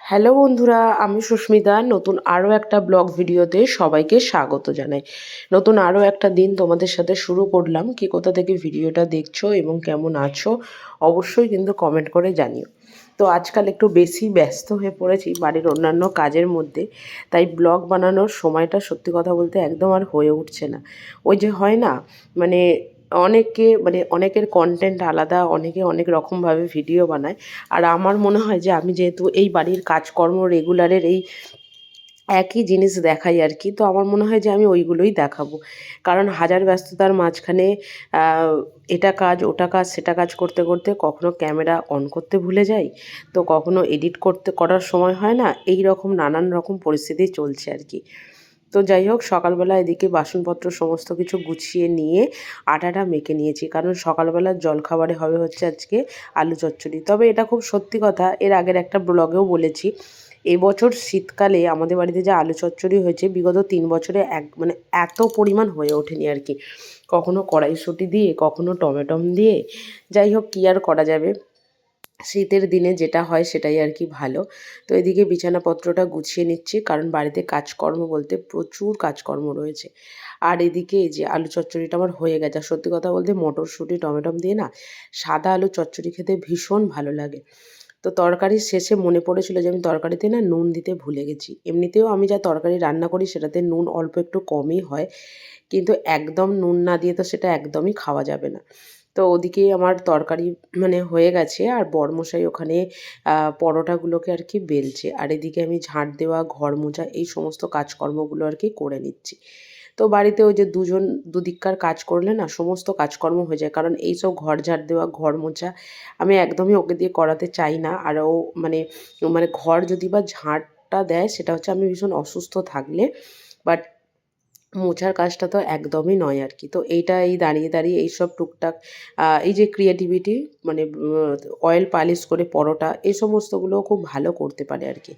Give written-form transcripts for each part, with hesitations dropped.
Hello বন্ধুরা, আমি সুস্মিতা। নতুন আরও একটা ব্লগ ভিডিওতে সবাইকে স্বাগত জানাই। নতুন আরও একটা দিন তোমাদের সাথে শুরু করলাম। কি কোথা থেকে ভিডিওটা দেখছো এবং কেমন আছো অবশ্যই কিন্তু কমেন্ট করে জানিও। তো আজকাল একটু বেশি ব্যস্ত হয়ে পড়েছি বাড়ির অন্যান্য কাজের মধ্যে, তাই ব্লগ বানানোর সময়টা সত্যি কথা বলতে একদম আর হয়ে উঠছে না। ওই যে হয় না, মানে অনেকের কন্টেন্ট আলাদা, অনেকে অনেক রকমভাবে ভিডিও বানায়। আর আমার মনে হয় যে আমি যেহেতু এই বাড়ির কাজকর্ম রেগুলারের এই একই জিনিস দেখাই আর কি, তো আমার মনে হয় যে আমি ওইগুলোই দেখাবো। কারণ হাজার ব্যস্ততার মাঝখানে এটা কাজ ওটা কাজ সেটা কাজ করতে করতে কখনো ক্যামেরা অন করতে ভুলে যাই, তো কখনো এডিট করার সময় হয় না। এই রকম নানান রকম পরিস্থিতি চলছে আর কি। তো যাই হোক, সকালবেলা এদিকে বাসনপত্র সমস্ত কিছু গুছিয়ে নিয়ে আটাটা মেখে নিয়েছি, কারণ সকালবেলার জলখাবারে হবে হচ্ছে আজকে আলু চচ্চড়ি। তবে এটা খুব সত্যি কথা, এর আগের একটা ব্লগেও বলেছি, এবছর শীতকালে আমাদের বাড়িতে যে আলু চচ্চড়ি হয়েছে বিগত 3 বছরে এত পরিমাণ হয়ে ওঠেনি আর কি। কখনো কড়াইশুঁটি দিয়ে, কখনো টমেটম দিয়ে। যাই হোক, কী আর করা যাবে, শীতের দিনে যেটা হয় সেটাই আর কি ভালো। তো এদিকে বিছানাপত্রটা গুছিয়ে নিচ্ছি, কারণ বাড়িতে কাজকর্ম বলতে প্রচুর কাজকর্ম রয়েছে। আর এদিকে এই যে আলু চচ্চড়িটা আমার হয়ে গেছে। আর সত্যি কথা বলতে মটরশুঁটি টমেটম দিয়ে না সাদা আলু চচ্চড়ি খেতে ভীষণ ভালো লাগে। তো তরকারির শেষে মনে পড়েছিল যে আমি তরকারিতে না নুন দিতে ভুলে গেছি। এমনিতেও আমি যা তরকারি রান্না করি সেটাতে নুন অল্প একটু কমই হয়, কিন্তু একদম নুন না দিয়ে তো সেটা একদমই খাওয়া যাবে না। তো ওদিকে আমার তরকারি হয়ে গেছে, আর বরমশাই ওখানে পরোটাগুলোকে আর কি বেলছে, আর এদিকে আমি ঝাঁট দেওয়া, ঘর মোছা এই সমস্ত কাজকর্মগুলো আর কি করে নিচ্ছি। তো বাড়িতে ওই যে দুদিককার কাজ করলে না সমস্ত কাজকর্ম হয়ে যায়, কারণ এইসব ঘর ঝাড় দেওয়া, ঘর মোছা আমি একদমই ওকে দিয়ে করাতে চাই না। আর ও মানে মানে ঘর যদি বা ঝাঁটটা দেয় সেটা হচ্ছে আমি ভীষণ অসুস্থ থাকলে, বাট মোছার কাজটা তো একদমই নয় আর কি। তো এই দাঁড়িয়ে দাঁড়িয়ে এইসব টুকটাক এই যে ক্রিয়েটিভিটি, মানে অয়েল পালিশ করে পরোটা এই সমস্তগুলোও খুব ভালো করতে পারে আর কি।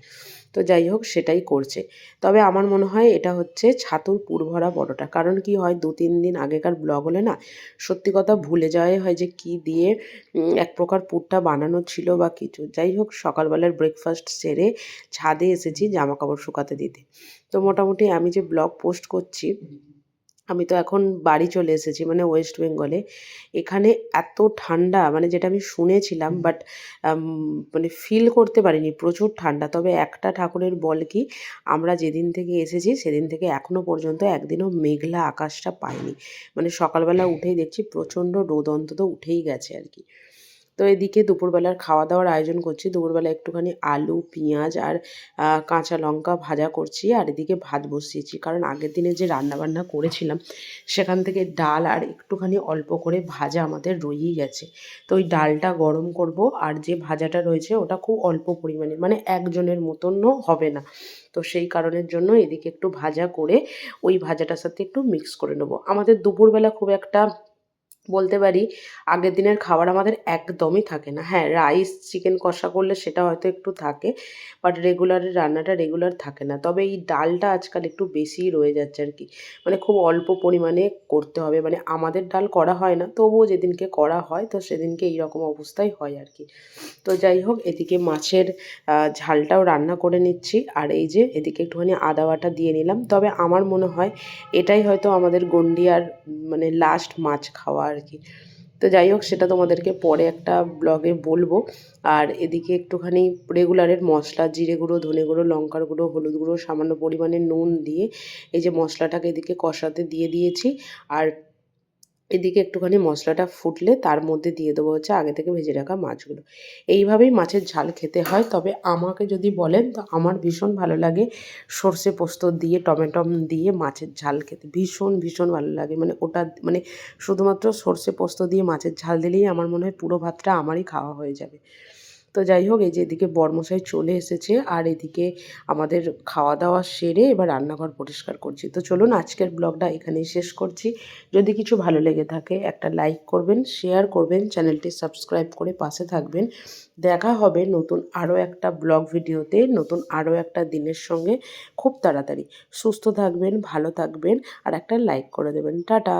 তো যাই হোক, সেটাই করছে। তবে আমার মনে হয় এটা হচ্ছে ছাতুর পুরভরা পরোটা। কারণ কি হয়, 2-3 দিন আগেকার ব্লগ হলে না সত্যি কথা ভুলে যাওয়াই হয় যে কি দিয়ে এক প্রকার পুরটা বানানো ছিল বা কিছু। যাই হোক, সকালবেলার ব্রেকফাস্ট সেরে ছাদে এসেছি জামাকাপড় শুকাতে দিতে। তো মোটামুটি আমি যে ব্লগ পোস্ট করছি, আমি তো এখন বাড়ি চলে এসেছি, মানে ওয়েস্ট বেঙ্গলে। এখানে এত ঠান্ডা, মানে যেটা আমি শুনেছিলাম বাট ফিল করতে পারিনি, প্রচুর ঠান্ডা। তবে একটা ঠাকুরের বল কি, আমরা যেদিন থেকে এসেছি সেদিন থেকে এখনও পর্যন্ত একদিনও মেঘলা আকাশটা পাইনি। মানে সকালবেলা উঠেই দেখছি প্রচণ্ড রোদ অন্তত উঠেই গেছে আর কি। তো এদিকে দুপুরবেলার খাওয়া দাওয়ার আয়োজন করছি। দুপুরবেলা একটুখানি আলু, পেঁয়াজ আর কাঁচা লঙ্কা ভাজা করছি, আর এদিকে ভাত বসিয়েছি। কারণ আগের দিনে যে রান্নাবান্না করেছিলাম সেখান থেকে ডাল আর একটুখানি অল্প করে ভাজা আমাদের রয়েই গেছে। তো ওই ডালটা গরম করব, আর যে ভাজাটা রয়েছে ওটা খুব অল্প পরিমাণে, মানে একজনের মতনও হবে না। তো সেই কারণের জন্য এদিকে একটু ভাজা করে ওই ভাজাটার সাথে একটু মিক্স করে নেবো। আমাদের দুপুরবেলা খুব একটা বলতে পারি আগের দিনের খাবার আমাদের একদমই থাকে না। হ্যাঁ, রাইস চিকেন কষা করলে সেটা হয়তো একটু থাকে, বাট রেগুলারের রান্নাটা রেগুলার থাকে না। তবে এই ডালটা আজকাল একটু বেশিই রয়ে যাচ্ছে আর কি, মানে খুব অল্প পরিমাণে করতে হবে। মানে আমাদের ডাল করা হয় না, তবুও যেদিনকে করা হয় তো সেদিনকে এইরকম অবস্থাই হয় আর কি। তো যাই হোক, এদিকে মাছের ঝালটাও রান্না করে নিচ্ছি, আর এই যে এদিকে একটুখানি আদা বাটা দিয়ে নিলাম। তবে আমার মনে হয় এটাই হয়তো আমাদের গন্ডিয়ার লাস্ট মাছ খাওয়া আর কি। তো যাই হোক, সেটা তোমাদেরকে পরে একটা ব্লগে বলবো। আর এদিকে একটুখানি রেগুলারের মশলা, জিরে গুঁড়ো, ধনে গুঁড়ো, লঙ্কার গুঁড়ো, হলুদ গুঁড়ো, সামান্য পরিমাণে নুন দিয়ে এই যে মশলাটাকে এদিকে কষাতে দিয়ে দিয়েছি। আর এদিকে একটুখানি মশলাটা ফুটলে তার মধ্যে দিয়ে দেবো হচ্ছে আগে থেকে ভেজে রাখা মাছগুলো। এইভাবেই মাছের ঝাল খেতে হয়। তবে আমাকে যদি বলেন তো আমার ভীষণ ভালো লাগে সর্ষে পোস্ত দিয়ে, টমেটো দিয়ে মাছের ঝাল খেতে ভীষণ ভীষণ ভালো লাগে। মানে ওটা শুধুমাত্র সর্ষে পোস্ত দিয়ে মাছের ঝাল দিলেই আমার মনে হয় পুরো ভাতটা আমারই খাওয়া হয়ে যাবে। তো যাই হোক, এই যে এদিকে বরমশাই চলে এসেছে, আর এদিকে আমাদের খাওয়া দাওয়া সেরে এবার রান্নাঘর পরিষ্কার করছি। তো চলুন আজকের ব্লগটা এখানেই শেষ করছি। যদি কিছু ভালো লেগে থাকে একটা লাইক করবেন, শেয়ার করবেন, চ্যানেলটি সাবস্ক্রাইব করে পাশে থাকবেন। দেখা হবে নতুন আরও একটা ব্লগ ভিডিওতে, নতুন আরও একটা দিনের সঙ্গে খুব তাড়াতাড়ি। সুস্থ থাকবেন, ভালো থাকবেন, আর একটা লাইক করে দেবেন। টাটা।